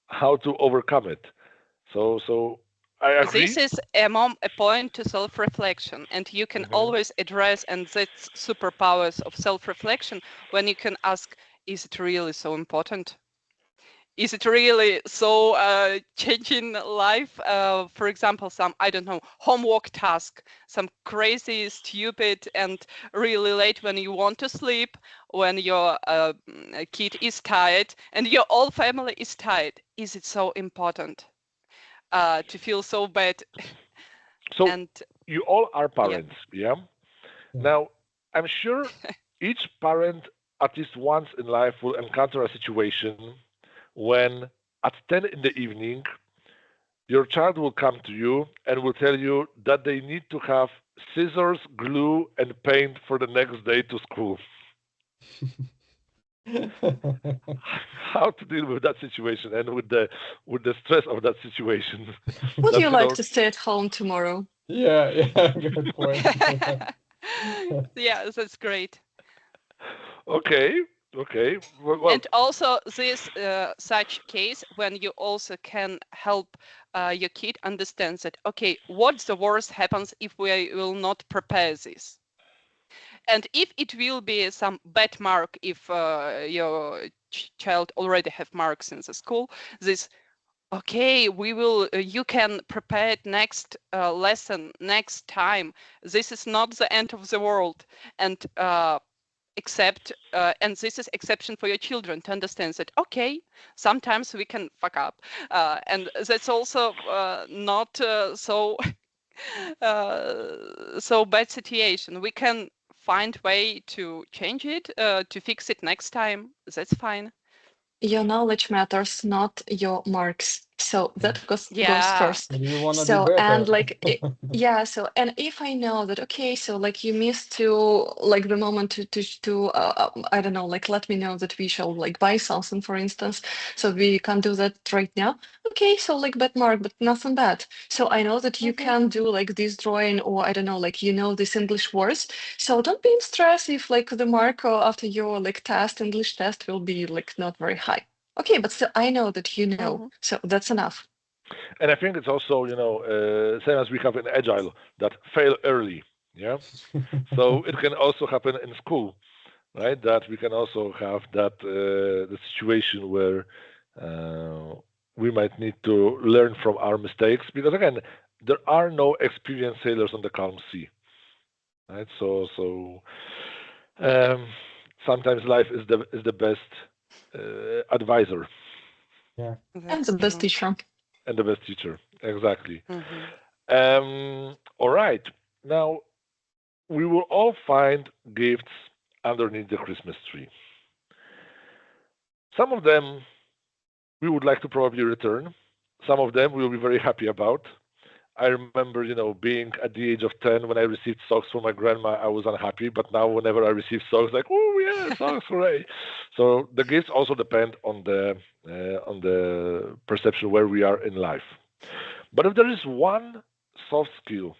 how to overcome it. So I This agree. is a point to self-reflection, and you can Hmm. always address, and that's superpowers of self-reflection, when you can ask, is it really so important? Is it really so changing life? For example, some, I don't know, homework task, some crazy, stupid, and really late when you want to sleep, when your kid is tired, and your whole family is tired. Is it so important to feel so bad? So And you all are yeah. parents, yeah? Yeah. Now, I'm sure each parent at least once in life will encounter a situation when at 10 in the evening your child will come to you and will tell you that they need to have scissors, glue, and paint for the next day to school. How to deal with that situation and with the stress of that situation? Would That you like to stay at home tomorrow? Yeah, yeah, good point. Yeah, that's great. okay, okay. Well, And also this such case when you also can help your kid understand that okay, what's the worst happens if we will not prepare this, and if it will be some bad mark, if your child already have marks in the school, this okay, we will you can prepare it next lesson next time. This is not the end of the world, and accept, and this is exception for your children to understand that okay, sometimes we can fuck up, and that's also not so so bad situation. We can find way to change it, to fix it next time. That's fine. Your knowledge matters, not your marks. So that goes Yeah. first. And you want to be So and better. like yeah. So and if I know that okay, so like you missed to like the moment to I don't know, like let me know that we shall like buy something, for instance. So we can do that right now. Okay, so like bad mark, but nothing bad. So I know that you can do like this drawing, or I don't know, like you know these English words. So don't be in stress if like the mark after your like test, English test will be like not very high. Okay, but still I know that you know, so that's enough. And I think it's also, same as we have in Agile, that fail early. Yeah. So it can also happen in school, right? That we can also have that the situation where we might need to learn from our mistakes because again, there are no experienced sailors on the calm sea, right? So um, sometimes life is the best advisor Yeah. And That's the best true. teacher. and the best teacher. Exactly. Mhm. All right. Now we will all find gifts underneath the Christmas tree. Some of them we would like to probably return. Some of them we will be very happy about. I remember, being at the age of 10 when I received socks from my grandma, I was unhappy. But now, whenever I receive socks, like, oh yeah, socks, hooray! So the gifts also depend on the perception where we are in life. But if there is one soft skill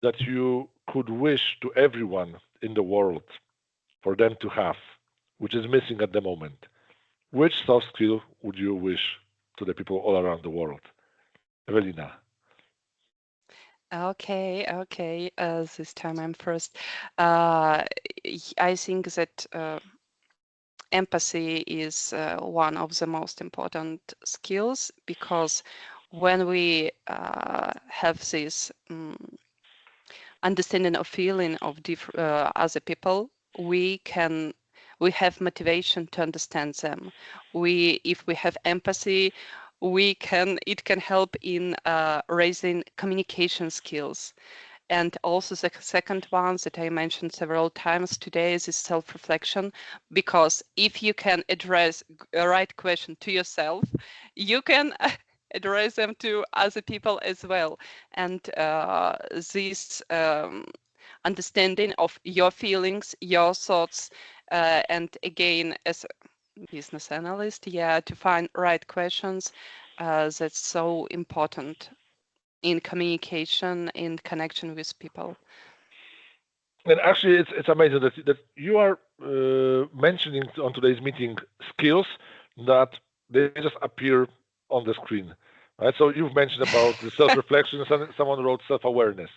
that you could wish to everyone in the world for them to have, which is missing at the moment, which soft skill would you wish to the people all around the world? Evelina. Okay. This time I'm first. Uh, I think that empathy is one of the most important skills because when we have this understanding of feeling of other people, we have motivation to understand them. If we have empathy, it can help in raising communication skills. And also the second one that I mentioned several times today is self-reflection, because if you can address a right question to yourself, you can address them to other people as well. And this understanding of your feelings, your thoughts, and again, as a business analyst, to find right questions, that's so important in communication, in connection with people. And actually, it's amazing that you are mentioning on today's meeting skills that they just appear on the screen, right? So you've mentioned about the self-reflection. Someone wrote self-awareness,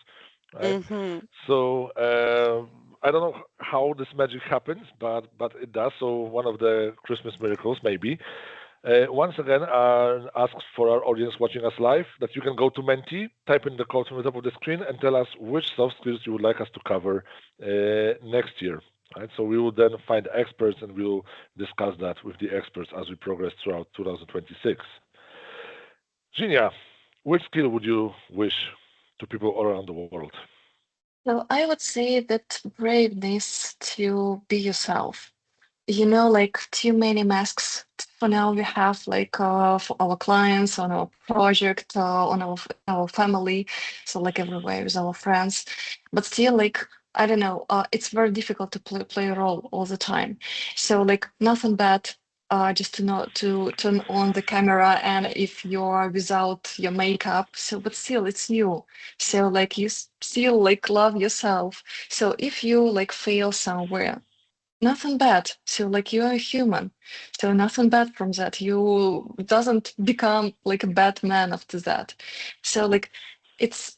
right? Mm-hmm. So I don't know how this magic happens, but it does. So one of the Christmas miracles, maybe. Once again, ask for our audience watching us live that you can go to Menti, type in the code from the top of the screen, and tell us which soft skills you would like us to cover next year. Right? So we will then find experts and we will discuss that with the experts as we progress throughout 2026. Yjinia, which skill would you wish to people all around the world? So I would say that braveness to be yourself. You know, like too many masks. For now, we have like for our clients on our project, on in our family, so like everywhere with our friends. But still, like I don't know, it's very difficult to play a role all the time. So like nothing bad. Just to know to turn on the camera and if you're without your makeup, so but still it's you. So like you still like love yourself. So if you like fail somewhere, nothing bad. So like you are a human. So nothing bad from that. You doesn't become like a bad man after that. So like it's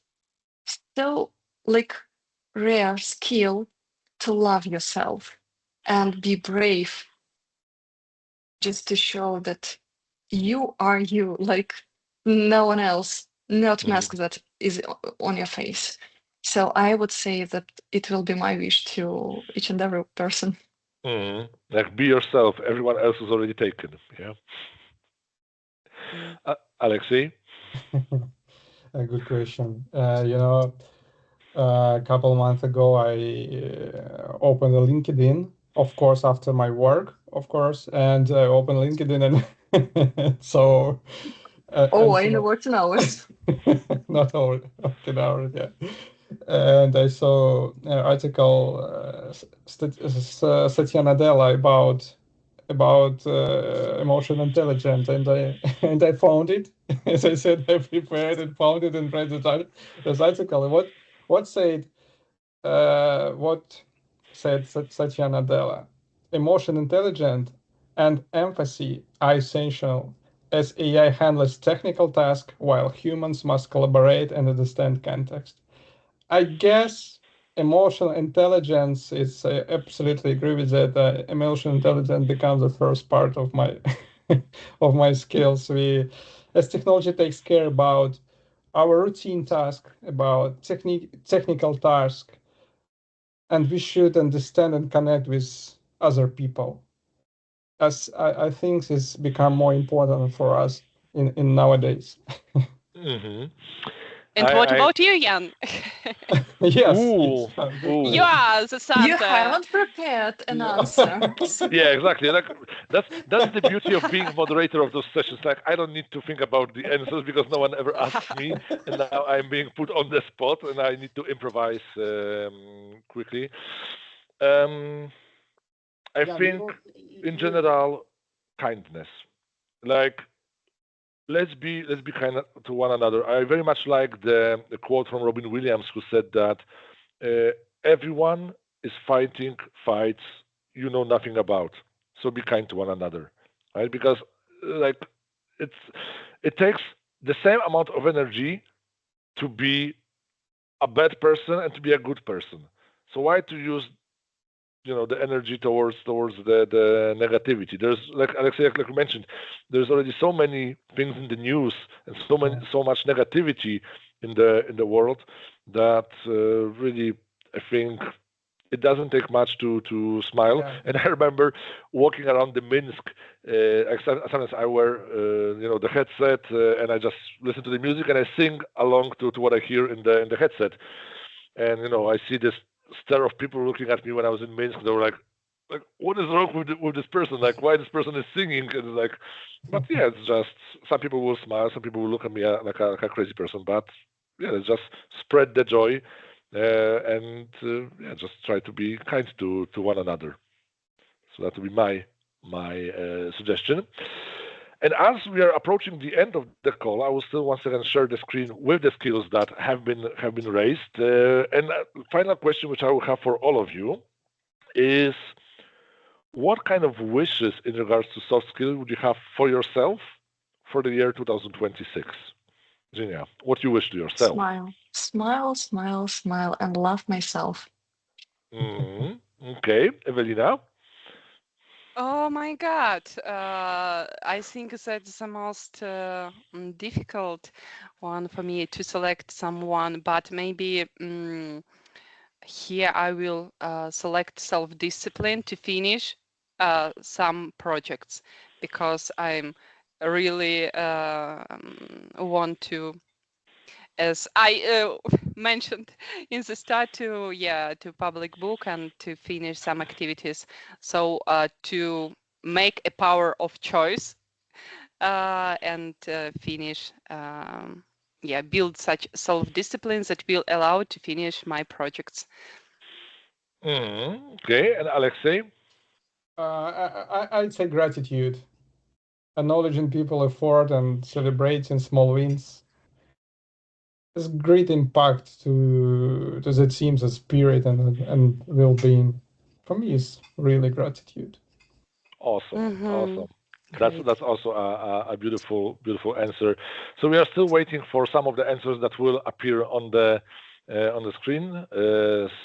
still like rare skill to love yourself and be brave just to show that you are you, like no one else, not mask that is on your face. So I would say that it will be my wish to each and every person. Like be yourself. Everyone else is already taken. Yeah. Mm. Aleksey? A good question. A couple months ago, I opened a LinkedIn, of course, after my work, of course, and I opened LinkedIn and so. Oh, I know what hours. Not all 14 hours, yeah. And I saw an article, Satya Nadella about emotional intelligence, and I found it. As I said, I prepared and found it and read this article. What said Satya Nadella? Emotion intelligence and empathy are essential as AI handles technical tasks while humans must collaborate and understand context. I guess emotional intelligence is absolutely agree with that. Emotional intelligence becomes the first part of my of my skills. As technology takes care about our routine task, about technical task, and we should understand and connect with other people. As I think this become more important for us in nowadays. Mm-hmm. And what about you, Jan? Yes. Ooh, ooh. You are the You Santa. haven't prepared an Yeah. answer. Yeah, exactly. Like that's the beauty of being moderator of those sessions. Like I don't need to think about the answers because no one ever asks me, and now I'm being put on the spot, and I need to improvise quickly. Um, I Yeah, think, in general, kindness. Like let's be kind to one another. I very much like the quote from Robin Williams, who said that everyone is fighting fights you know nothing about. So be kind to one another, right? Because like it's it takes the same amount of energy to be a bad person and to be a good person. So why to use the energy towards the negativity? There's like Aleksey, like you mentioned, there's already so many things in the news and so much negativity in the world that really I think it doesn't take much to smile. Yeah. And I remember walking around the Minsk. Sometimes I wear the headset and I just listen to the music and I sing along to what I hear in the headset. And I see this stare of people looking at me when I was in Minsk. They were like, what is wrong with this person? Like, why this person is singing? And it's like, but yeah, it's just some people will smile, some people will look at me like a crazy person. But yeah, let's just spread the joy and yeah, just try to be kind to one another. So that would be my suggestion. And as we are approaching the end of the call, I will still once again share the screen with the skills that have been raised. And final question, which I will have for all of you, is what kind of wishes in regards to soft skills would you have for yourself for the year 2026? Yjinia, what you wish to yourself? Smile, smile, smile, smile, and love myself. Mhm. Okay, Evelina. Oh my God. I think that's the most difficult one for me to select someone, but maybe here I will select self-discipline to finish some projects because I'm really want to, as I mentioned in the start, to public book and to finish some activities. So to make a power of choice and finish, build such self-discipline that will allow to finish my projects. Okay, and Alexei? I'd say gratitude, acknowledging people effort and celebrating small wins has great impact to the team's spirit and well-being. For me, is really gratitude. Awesome, Mm-hmm. awesome. That's Great. that's also a beautiful answer. So we are still waiting for some of the answers that will appear on the screen,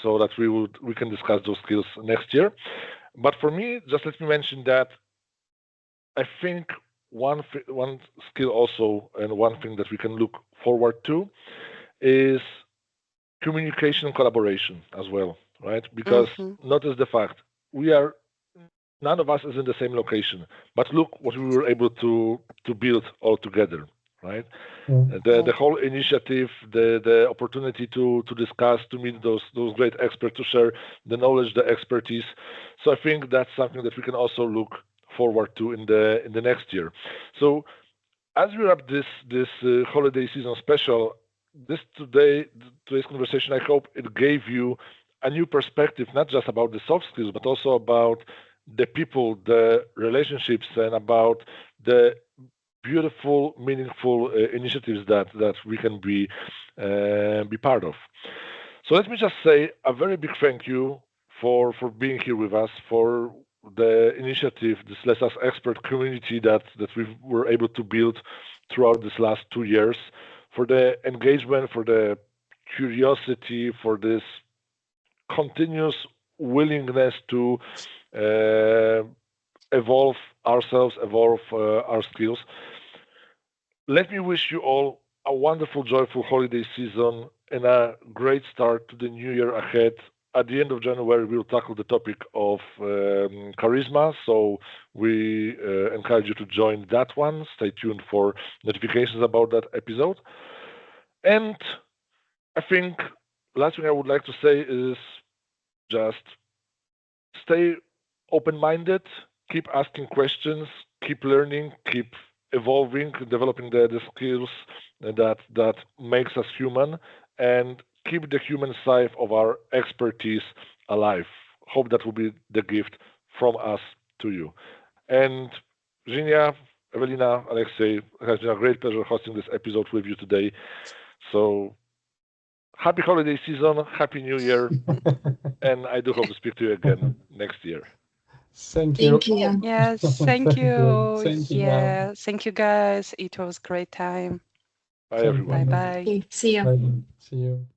so that we can discuss those skills next year. But for me, just let me mention that I think one skill also and one thing that we can look forward to is communication and collaboration as well, right? Because Mm-hmm. notice the fact we are none of us is in the same location, but look what we were able to build all together, right? Yeah. The whole initiative, the opportunity to discuss, to meet those great experts, to share the knowledge, the expertise. So I think that's something that we can also look forward to in the next year. So as we wrap this holiday season special, today's conversation, I hope it gave you a new perspective, not just about the soft skills, but also about the people, the relationships, and about the beautiful, meaningful initiatives that we can be part of. So let me just say a very big thank you for being here with us, for the initiative, this Let Us Expert community that we were able to build throughout this last 2 years, for the engagement, for the curiosity, for this continuous willingness to evolve ourselves, evolve our skills. Let me wish you all a wonderful, joyful holiday season and a great start to the new year ahead. At the end of January, we'll tackle the topic of charisma. So we encourage you to join that one. Stay tuned for notifications about that episode. And I think last thing I would like to say is just stay open-minded, keep asking questions, keep learning, keep evolving, developing the skills that makes us human, and keep the human side of our expertise alive. Hope that will be the gift from us to you. And Yjinia, Evelina, Aleksey, it has been a great pleasure hosting this episode with you today. So happy holiday season, happy new year, and I do hope to speak to you again next year. Thank you. Thank you. Yes, thank you. Thank you. Yeah, thank you guys. It was great time. Bye, everyone. Bye bye. Okay, see you. Bye. See you.